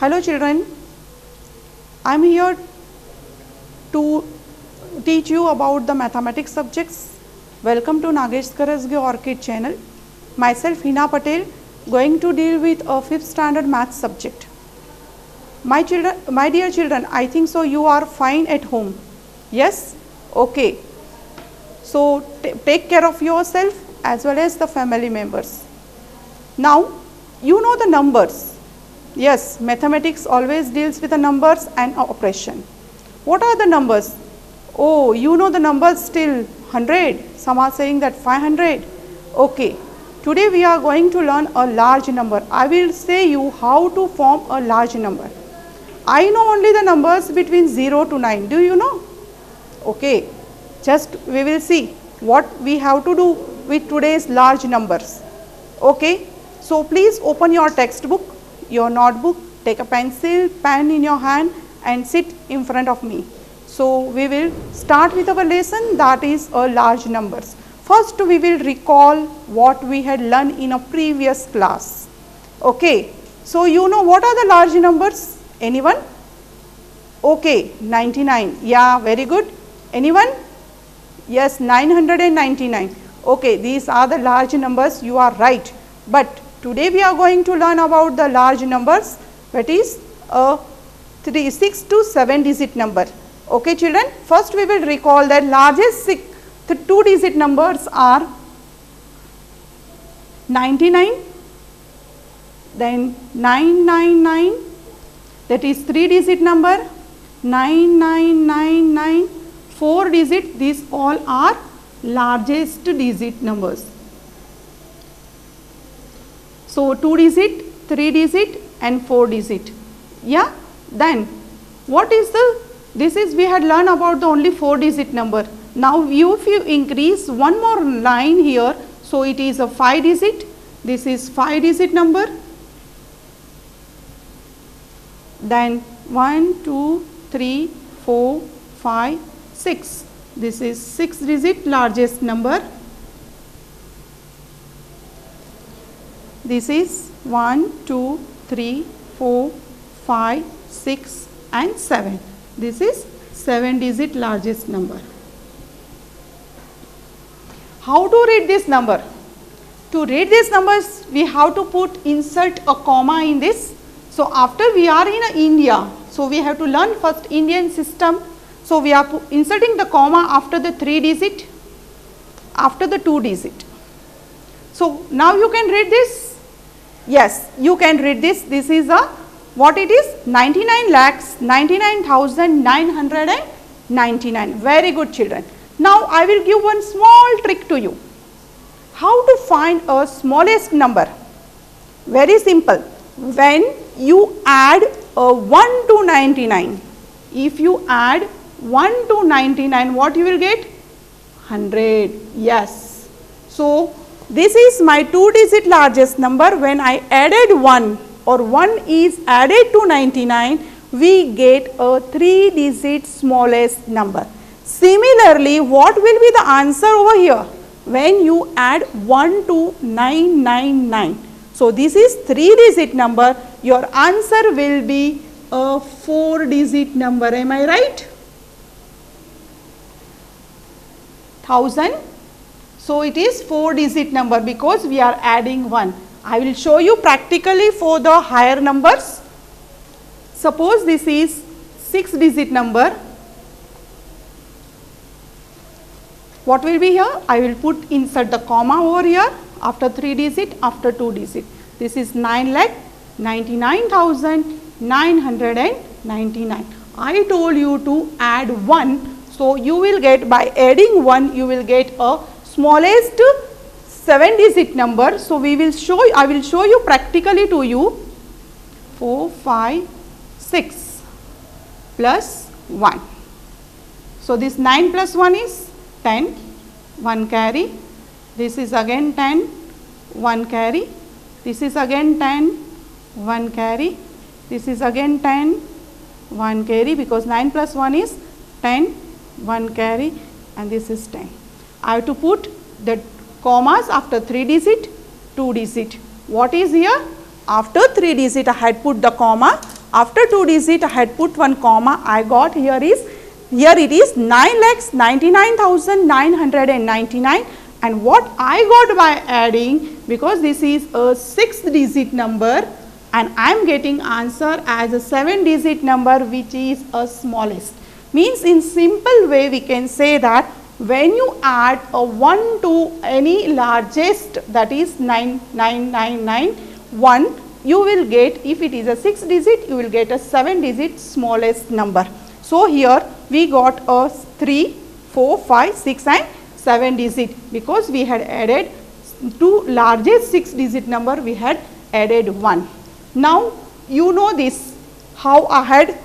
Hello children, I am here to teach you about the mathematics subjects. Welcome to Nagesh Karasge Orchid channel. Myself Hina Patel going to deal with a 5th standard math subject. My dear children, I think so you are fine at home. Yes? Okay. So take care of yourself as well as the family members. Now you know the numbers. Yes, mathematics always deals with the numbers and operation. What are the numbers? Oh, you know the numbers till 100. Some are saying that 500. Okay. Today we are going to learn a large number. I will say you how to form a large number. I know only the numbers between 0 to 9. Do you know? Okay. Just we will see what we have to do with today's large numbers. Okay. So please open your textbook, your notebook, take a pencil, pen in your hand and sit in front of me. So we will start with our lesson, that is a large numbers. First we will recall what we had learned in a previous class. Okay. So you know what are the large numbers? Anyone? Okay, 99. Yeah, very good. Anyone? Yes, 999. Okay, these are the large numbers, you are right. But today we are going to learn about the large numbers, that is a 6 to 7 digit number. Okay children, first we will recall that largest 2 digit numbers are 99, then 999, that is 3 digit number, 9999, 4 digit, these all are largest digit numbers. So 2 digit, 3 digit and 4 digit. Yeah. Then what is this is we had learned about the only 4 digit number. Now if you increase one more line here, so it is a 5 digit. This is 5 digit number. Then 1, 2, 3, 4, 5, 6. This is 6 digit largest number. This is 1, 2, 3, 4, 5, 6 and 7. This is 7 digit largest number. How to read this number? To read these numbers, we have to insert a comma in this. So after we are in India, so we have to learn first Indian system. So we are inserting the comma after the 3 digit, after the 2 digit. So now you can read this. Yes, you can read this. This is what it is? 99,99,999. Very good children. Now I will give one small trick to you. How to find a smallest number? Very simple. When you add a 1 to 99, if you add 1 to 99, what you will get? 100. Yes. So this is my 2 digit largest number. When I added 1 or 1 is added to 99, we get a 3 digit smallest number. Similarly, what will be the answer over here? When you add 1 to 999. So this is 3 digit number. Your answer will be a 4 digit number. Am I right? 1000. So it is 4 digit number because we are adding 1. I will show you practically for the higher numbers. Suppose this is 6 digit number. What will be here? I will insert the comma over here after 3 digit, after 2 digit. This is 9,99,999. I told you to add 1. So you will get, by adding 1, you will get a smallest 7 digit number. So we will I will show you practically to you. 4, 5, 6 plus 1. So this 9 plus 1 is 10, 1 carry. This is again 10, 1 carry. This is again 10, 1 carry. This is again 10, 1 carry, because 9 plus 1 is 10, 1 carry, and this is 10. I have to put the commas after 3 digit, 2 digit. What is here? After 3 digit I had put the comma, After 2 digit I had put one comma, I got here it is 9,99,999, and what I got by adding, because this is a 6 digit number and I am getting answer as a 7 digit number, which is a smallest. Means in simple way we can say that when you add a 1 to any largest, that is 99991, you will get, if it is a 6 digit, you will get a 7 digit smallest number. So here we got a 3, 4, 5, 6 and 7 digit, because we had added to largest 6 digit number, we had added 1. Now you know this, how I had,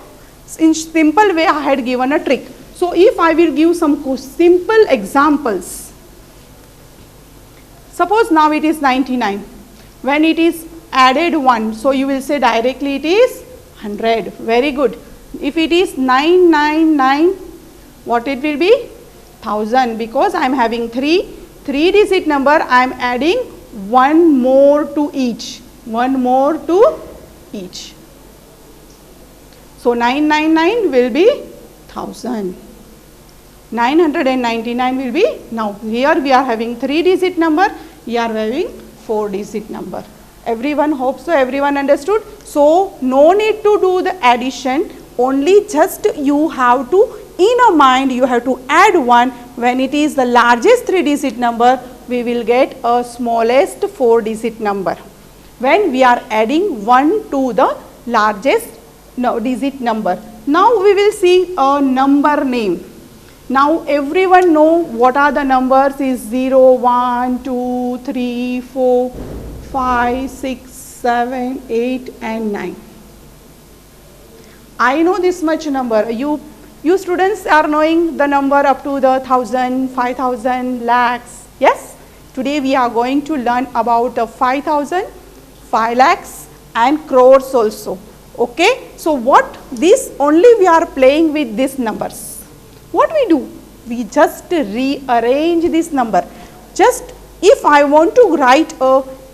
in simple way I had given a trick. So if I will give some simple examples, suppose now it is 99, when it is added 1, so you will say directly it is 100, very good. If it is 999, what it will be? 1000, because I am having 3 digit number, I am adding 1 more to each, 1 more to each. So 999 will be 1000. 999 will be, now here we are having 3 digit number, we are having 4 digit number. Everyone, hope so everyone understood. So no need to do the addition, only just you have to, in a mind you have to add 1. When it is the largest 3 digit number, we will get a smallest 4 digit number. When we are adding 1 to the largest digit number. Now we will see a number name. Now everyone know what are the numbers is 0, 1, 2, 3, 4, 5, 6, 7, 8 and 9. I know this much number. You students are knowing the number up to the 1000, 5000, lakhs. Yes? Today we are going to learn about 5000, 5 lakhs and crores also. Okay? So what this only we are playing with these numbers. What we do? We just rearrange this number. Just if I want to write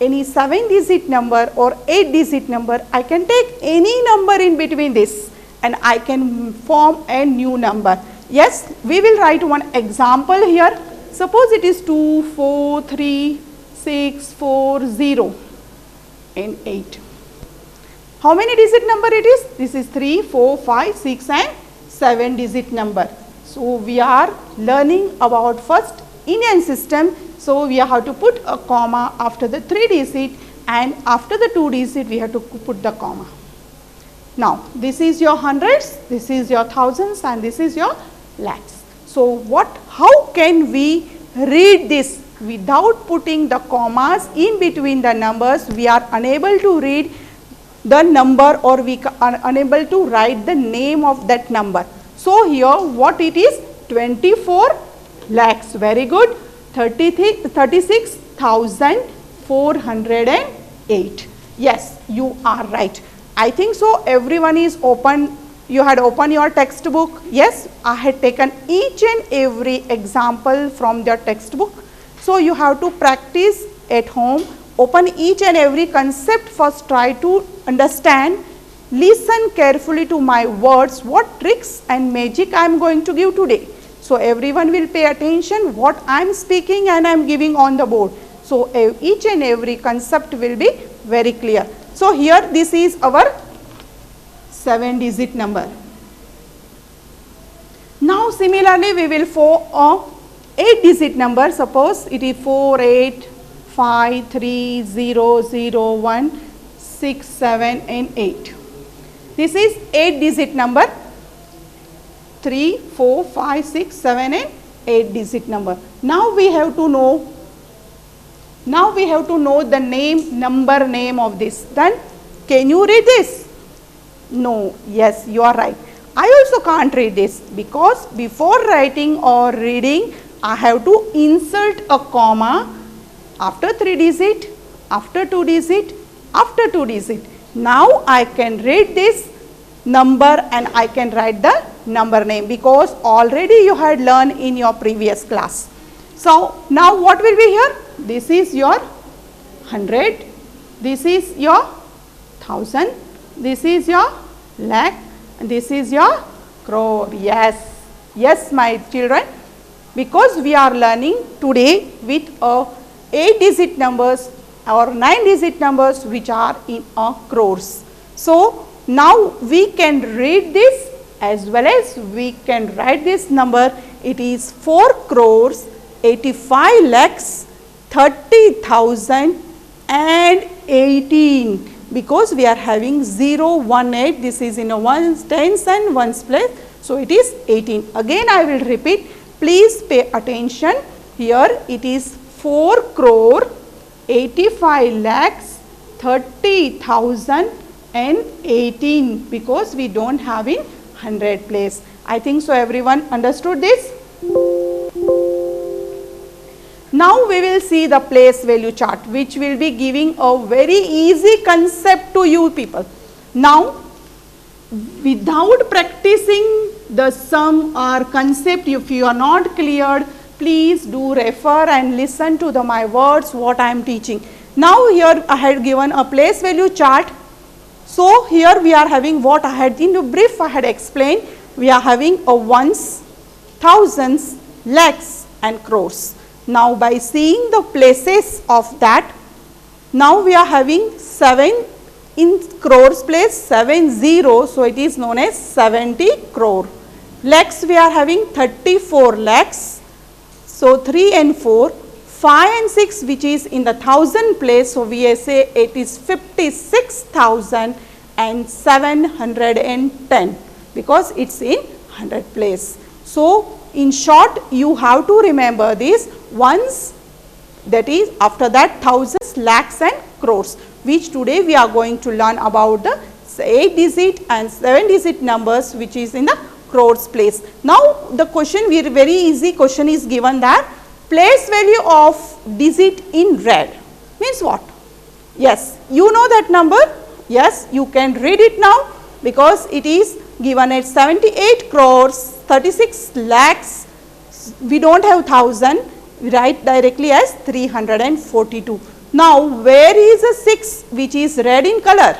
any 7 digit number or 8 digit number, I can take any number in between this and I can form a new number. Yes, we will write one example here. Suppose it is 2, 4, 3, 6, 4, 0 and 8. How many digit number it is? This is 3, 4, 5, 6 and 7 digit number. So we are learning about first Indian system. So we have to put a comma after the 3 digit, and after the 2 digit we have to put the comma. Now this is your hundreds, this is your thousands and this is your lakhs. So how can we read this without putting the commas in between the numbers? We are unable to read the number, or we are unable to write the name of that number. So here what it is? 24 lakhs, very good. 36,408. Yes, you are right. I think so everyone is open, you had opened your textbook. Yes, I had taken each and every example from your textbook. So you have to practice at home, open each and every concept first, try to understand, listen carefully to my words, what tricks and magic I am going to give today. So everyone will pay attention what I am speaking and I am giving on the board. So each and every concept will be very clear. So here this is our 7 digit number. Now similarly we will for 8 digit number. Suppose it is 4, 8, 5, 3, 0, 0, 1, 6, 7 and 8. This is 8 digit number. 3, 4, 5, 6, 7 and 8 digit number. Now we have to know the number name of this. Then can you read this? No. Yes, you are right. I also can't read this because before writing or reading I have to insert a comma after 3 digit, after 2 digit, after 2 digit. Now I can read this number and I can write the number name because already you had learned in your previous class. So now what will be here? This is your 100, this is your 1000, this is your lakh, and this is your crore. Yes, yes my children, because we are learning today with 8-digit numbers or 9-digit numbers which are in crores. So now we can read this as well as we can write this number. It is 4 crores 85 lakhs 30,000 and 18, because we are having 0, 1, 8, this is in a ones, tens and ones place, so it is 18. Again I will repeat, please pay attention. Here it is 4 crore 85 lakhs 30,000 and 18, because we don't have in 100 place. I think so everyone understood this. Now we will see the place value chart, which will be giving a very easy concept to you people. Now without practicing the sum or concept, if you are not cleared, please do refer and listen to my words what I am teaching. Now here I had given a place value chart. So here we are having what I had in brief I had explained. We are having a ones, thousands, lakhs and crores. Now by seeing the places of that, now we are having 7 in crores place, 70, so it is known as 70 crore. Lakhs we are having 34 lakhs, so 3 and 4, 5 and 6 which is in the thousand place, so we say it is 56,710, because it is in 100 place. So in short you have to remember this ones, that is after that thousands, lakhs and crores, which today we are going to learn about the 8-digit and 7-digit numbers which is in the crores place. Now the question, very easy question is given there, place value of digit in red means what? Yes, you know that number. Yes, you can read it now, because it is given at 78 crores 36 lakhs. We don't have 1000, we write directly as 342. Now where is a 6 which is red in color?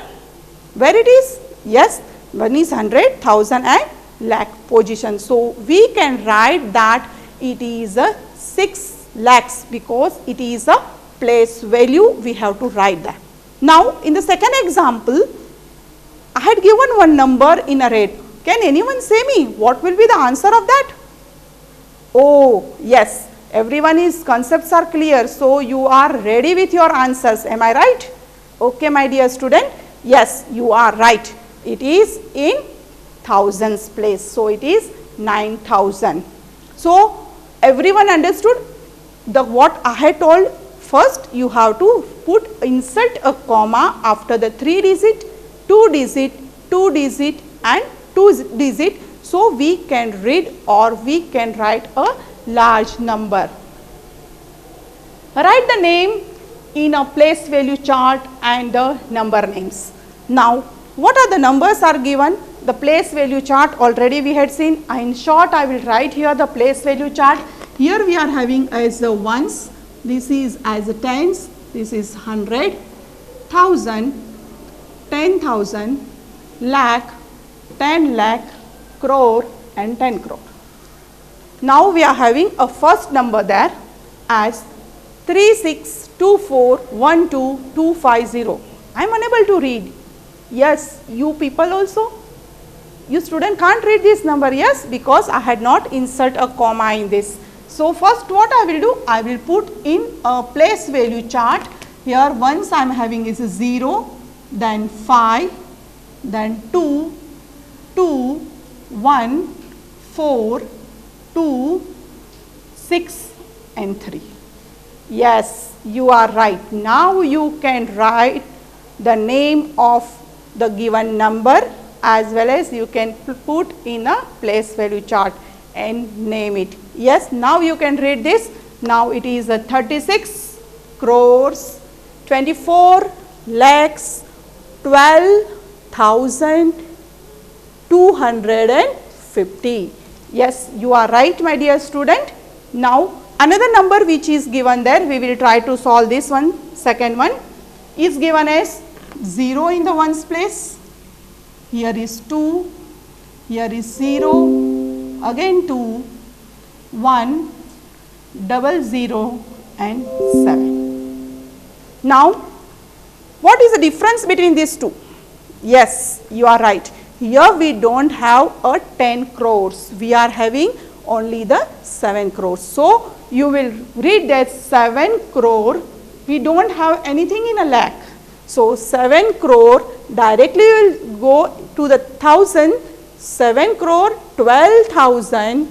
Where it is? Yes, one is 100, 1000 and lakh position. So we can write that it is a 6 lakhs, because it is a place value, we have to write that. Now in the second example, I had given one number in a red. Can anyone say me what will be the answer of that? Oh yes, everyone's concepts are clear, so you are ready with your answers, am I right? Okay my dear student, yes you are right, it is in thousands place, so it is 9,000. So everyone understood the what I had told. First you have to insert a comma after the 3-digit, 2-digit, 2-digit and 2-digit, so we can read or we can write a large number. Write the name in a place value chart and the number names. Now what are the numbers are given? The place value chart already we had seen. In short I will write here the place value chart. Here we are having as the ones, this is as the tens, this is 100, 1000, 10,000, lakh, 10 lakh, crore and 10 crore. Now we are having a first number there as 362412,250. I am unable to read. Yes, you people also. You student can't read this number, yes, because I had not insert a comma in this. So first what I will do, I will put in a place value chart. Here once I am having is a 0, then 5, then 2, 2, 1, 4, 2, 6 and 3. Yes, you are right. Now you can write the name of the given number as well as you can put in a place value chart and name it. Yes, now you can read this. Now it is a 36 crores, 24 lakhs, 12,250. Yes, you are right my dear student. Now another number which is given there, we will try to solve this one. Second one is given as 0 in the ones place, here is 2, here is 0, again 2, 1, 00 and 7. Now, what is the difference between these two? Yes, you are right. Here we don't have a 10 crores. We are having only the 7 crores. So, you will read that 7 crore. We don't have anything in a lakh. So, 7 crore directly will go to the 1000, 7 crore, 12,000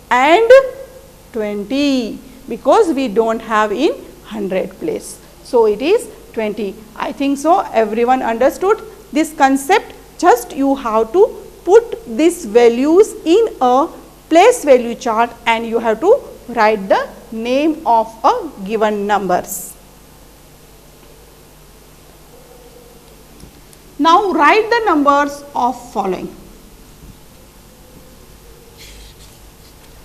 and 20, because we don't have in 100 place. So, it is 20. I think so everyone understood this concept. Just you have to put these values in a place value chart and you have to write the name of a given numbers. Now, write the numbers of following.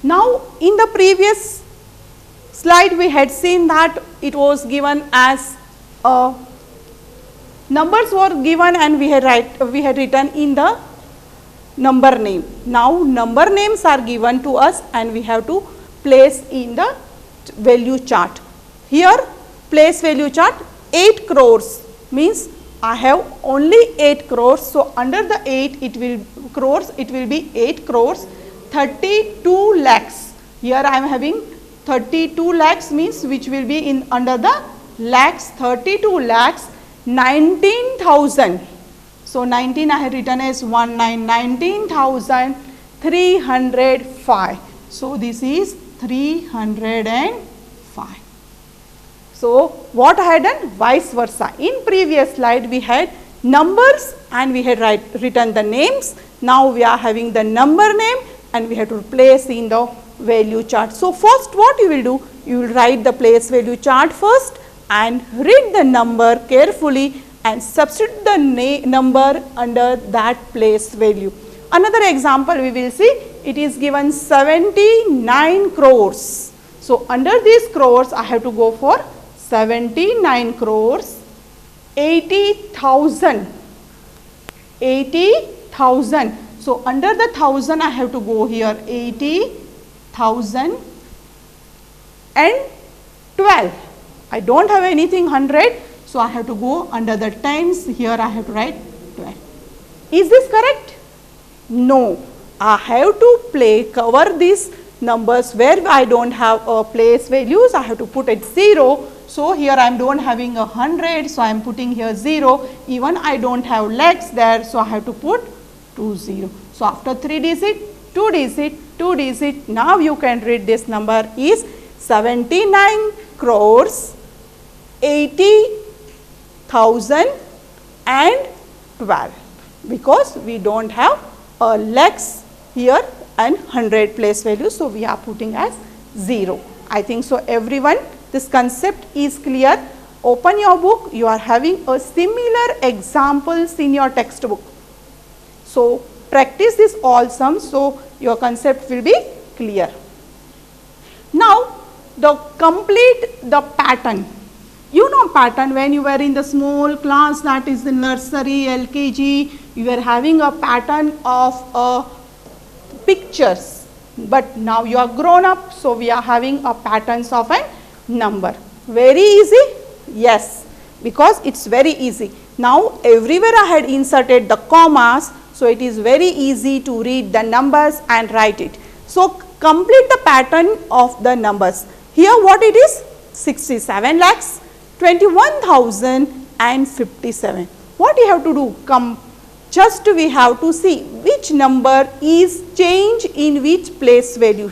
Now, in the previous slide we had seen that it was given as numbers were given and we had written in the number name. Now, number names are given to us and we have to place in the value chart. Here place value chart 8 crores means I have only 8 crores. So, under the 8 it will be 8 crores. 32 lakhs. Here I am having 32 lakhs means which will be in under the lakhs. 32 lakhs 19,000. So, 19 I have written as 19,305. So, this is 305. So, what I had done? Vice versa. In previous slide we had numbers and we had written the names. Now, we are having the number name and we have to place in the value chart. So, first what you will do? You will write the place value chart first and read the number carefully and substitute the number under that place value. Another example we will see, it is given 79 crores. So, under these crores I have to go for 79 crores 80,000. 80,000. So, under the 1000 I have to go here 80,000 and 12. I don't have anything 100. So, I have to go under the tens. Here I have to write 12. Is this correct? No. I have to cover these numbers where I don't have a place values. I have to put it 0. So, here I am don't having 100. So, I am putting here 0. Even I don't have lakhs there. So, I have to put 20. So, after 3 digit, 2 digit, 2 digit, now you can read this number is 79 crores 80,000 and 12, because we don't have a lakhs here and 100 place value. So, we are putting as 0. I think so everyone, this concept is clear. Open your book, you are having a similar examples in your textbook. So, practice this all sums, so your concept will be clear. Now, complete the pattern. You know pattern when you were in the small class, that is the nursery, LKG, you were having a pattern of pictures. But now you are grown up, so we are having a patterns of a number. Very easy? Yes, because it's very easy. Now, everywhere I had inserted the commas, so it is very easy to read the numbers and write it. So, complete the pattern of the numbers. Here what it is? 67 lakhs, 21,057. What you have to do? Just we have to see which number is changed in which place value.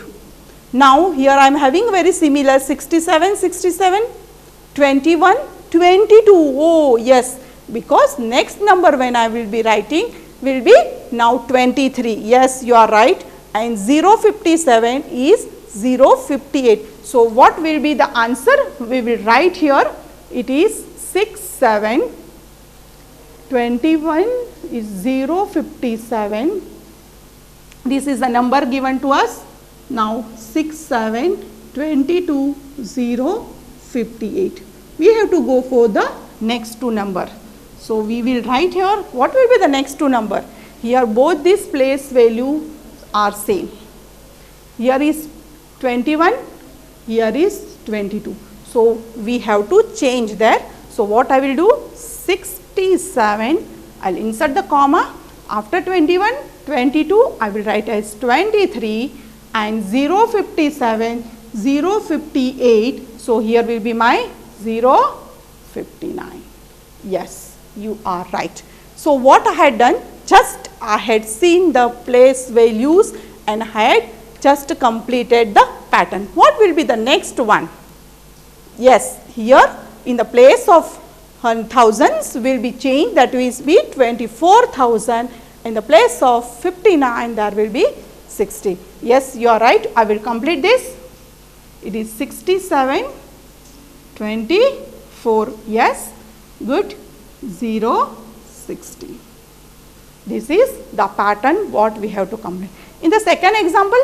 Now, here I am having very similar 67, 67, 21, 22. Oh yes, because next number when I will be writing will be now 23. Yes, you are right. And 057 is 058. So, what will be the answer? We will write here. It is 67, 21 is 057. This is the number given to us. Now, 67, 22, 058. We have to go for the next two number. So, we will write here what will be the next two number. here both these place value are same. Here is 21, here is 22. So, we have to change there. So, what I will do? 67, I will insert the comma. After 21, 22, I will write as 23 and 057, 058. So, here will be my 059. Yes, you are right. So, what I had done? Just I had seen the place values and I had just completed the pattern. What will be the next one? Yes, here in the place of thousands will be changed, that will be 24,000. In the place of 59 there will be 60. Yes, you are right. I will complete this. It is 67, 24. Yes, good. 0, 60. This is the pattern what we have to complete. In the second example,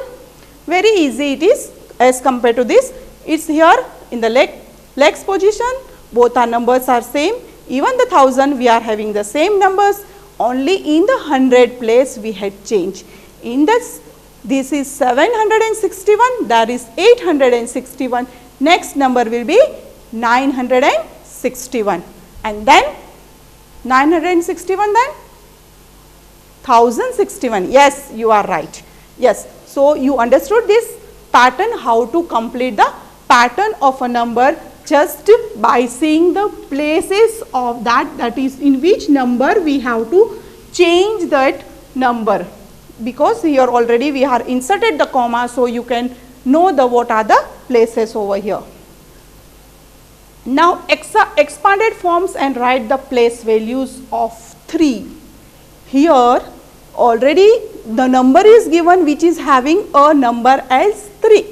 very easy it is as compared to this. It's here in the legs position, both our numbers are same. Even the 1000 we are having the same numbers, only in the 100 place we had changed. In this is 761, that is 861. Next number will be 961 and then 961 then 1061. Yes, you are right. Yes, so you understood this pattern, how to complete the pattern of a number just by seeing the places of that is in which number we have to change that number, because here already we have inserted the comma, so you can know the what are the places over here. Now expanded forms and write the place values of 3. Here already the number is given which is having a number as 3.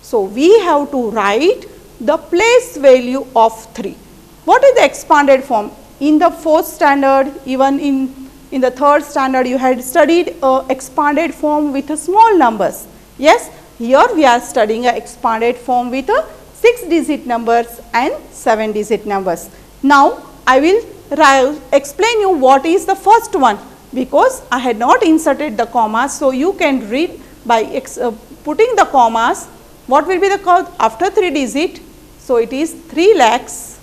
So, we have to write the place value of 3. What is the expanded form? In the 4th standard, even in the 3rd standard, you had studied expanded form with small numbers. Yes, here we are studying a expanded form with 6-digit numbers and 7-digit numbers. Now, I will explain you what is the first one, because I had not inserted the commas. So, you can read by putting the commas. What will be the code after 3 digit? So, it is 3 lakhs.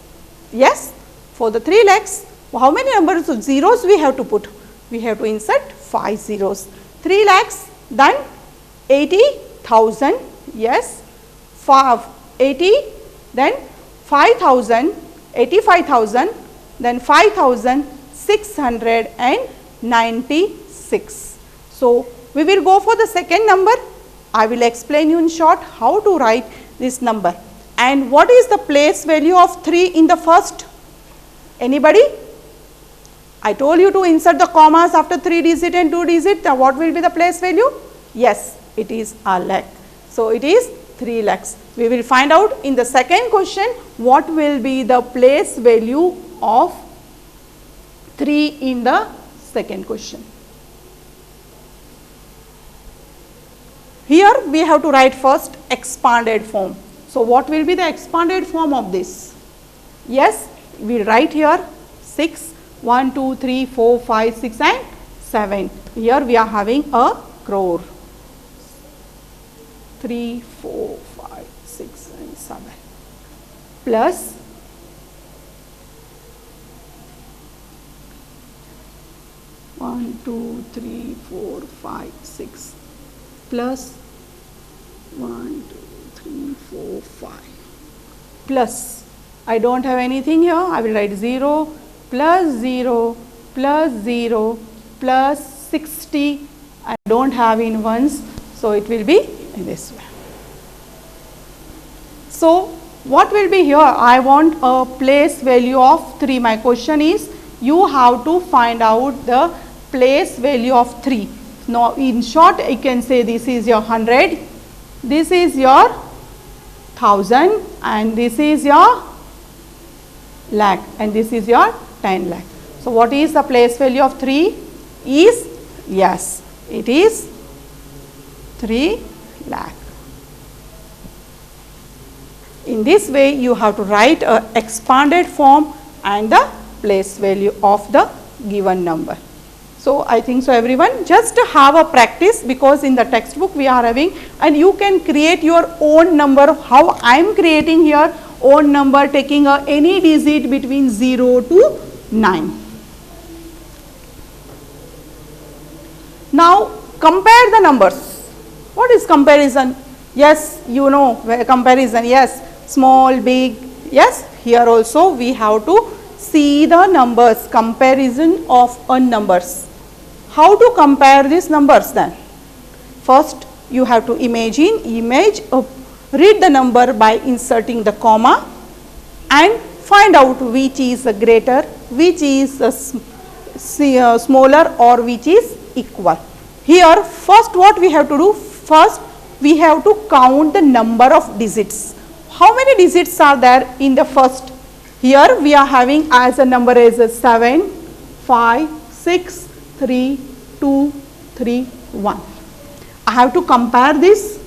Yes, for the 3 lakhs, how many numbers of zeros we have to put? We have to insert 5 zeros. 3 lakhs, then 80,000. Yes, 80, then 5,000, 85,000, then 5,696. So, we will go for the second number. I will explain you in short how to write this number. And what is the place value of 3 in the first? Anybody? I told you to insert the commas after 3 digit and 2 digit. What will be the place value? Yes, it is a lakh. So, it is 3 lakhs. We will find out in the second question what will be the place value of 3 in the second question. Here we have to write first expanded form. So, what will be the expanded form of this? Yes, we write here 6, 1, 2, 3, 4, 5, 6 and 7. Here we are having a crore. 3, 4, 5, 6 and 7 plus 1, 2, 3, 4, 5, 6 plus 1, 2, 3, 4, 5 plus, I do not have anything here, I will write 0 plus 0 plus 0 plus 60, I do not have in ones, so it will be in this way. So, what will be here? I want a place value of 3. My question is, you have to find out the place value of 3. Now, in short, I can say this is your 100, this is your 1000 and this is your lakh and this is your 10 lakh. So, what is the place value of 3 is? Yes, it is 3 lakh. In this way, you have to write a expanded form and the place value of the given number. So I think so everyone, just have a practice, because in the textbook we are having, and you can create your own number. How I am creating here own number, taking any digit between 0 to 9. Now compare the numbers. What is comparison? Yes, you know comparison. Yes, small, big. Yes, here also we have to see the numbers, comparison of numbers. How to compare these numbers then? First you have to read the number by inserting the comma and find out which is greater, which is smaller, or which is equal. Here first what we have to do? First we have to count the number of digits. How many digits are there in the first? Here we are having as a number is 7, 5, 6, 3, 2, 3, 1. I have to compare this.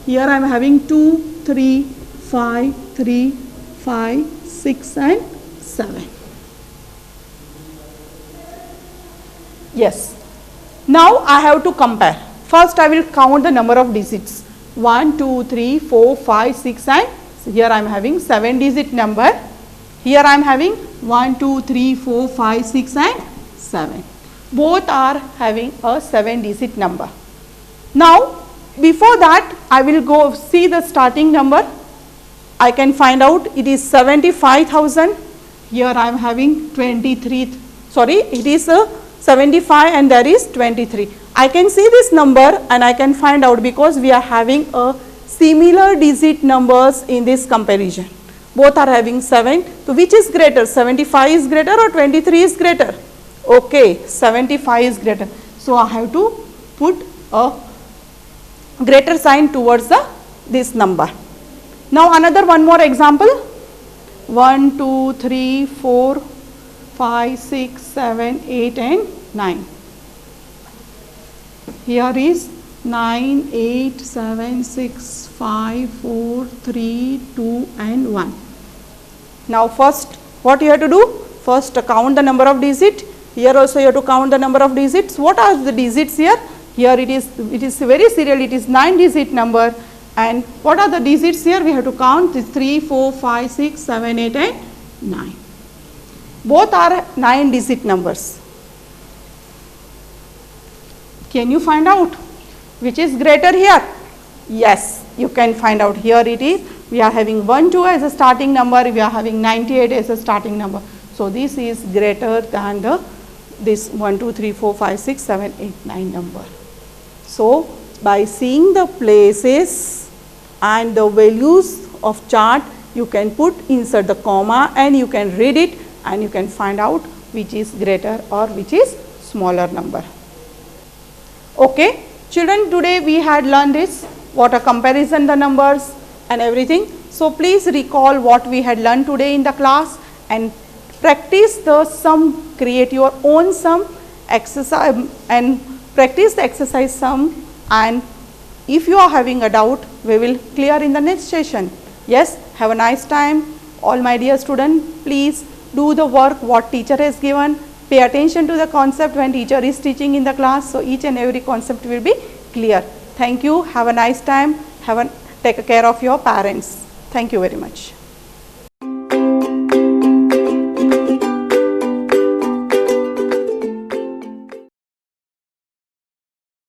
Here I am having 2, 3, 5, 3, 5, 6 and 7. Yes. Now I have to compare. First I will count the number of digits. 1, 2, 3, 4, 5, 6 and here I am having 7 digit number. Here I am having 1, 2, 3, 4, 5, 6 and 7. Both are having a 7 digit number. Now before that I will go see the starting number. I can find out it is 75,000. Here I am having 23, sorry, it is 75 and there is 23. I can see this number and I can find out, because we are having a similar digit numbers in this comparison. Both are having 7. So which is greater? 75 is greater or 23 is greater? Okay, 75 is greater. So I have to put a greater sign towards this number. Now another one more example. 1, 2, 3, 4, 5, 6, 7, 8 and 9. Here is 9, 8, 7, 6, 5, 4, 3, 2 and 1. Now first what you have to do? First count the number of digits. Here also you have to count the number of digits. What are the digits here? Here it is very serial, it is 9 digit number. And what are the digits here? We have to count this 3, 4, 5, 6, 7, 8 and 9. Both are 9 digit numbers. Can you find out which is greater here? Yes, you can find out. Here it is. We are having 1, 2 as a starting number. We are having 98 as a starting number. So this is greater than this 1, 2, 3, 4, 5, 6, 7, 8, 9 number. So by seeing the places and the values of chart, you can insert the comma and you can read it and you can find out which is greater or which is smaller number. Okay, children, today we had learned this, what a comparison the numbers and everything. So please recall what we had learned today in the class and practice the sum, create your own sum exercise and practice the exercise sum, and if you are having a doubt, we will clear in the next session. Yes, have a nice time. All my dear students, please do the work what teacher has given. Pay attention to the concept when teacher is teaching in the class, so each and every concept will be clear. Thank you. Have a nice time. Take care of your parents. Thank you very much.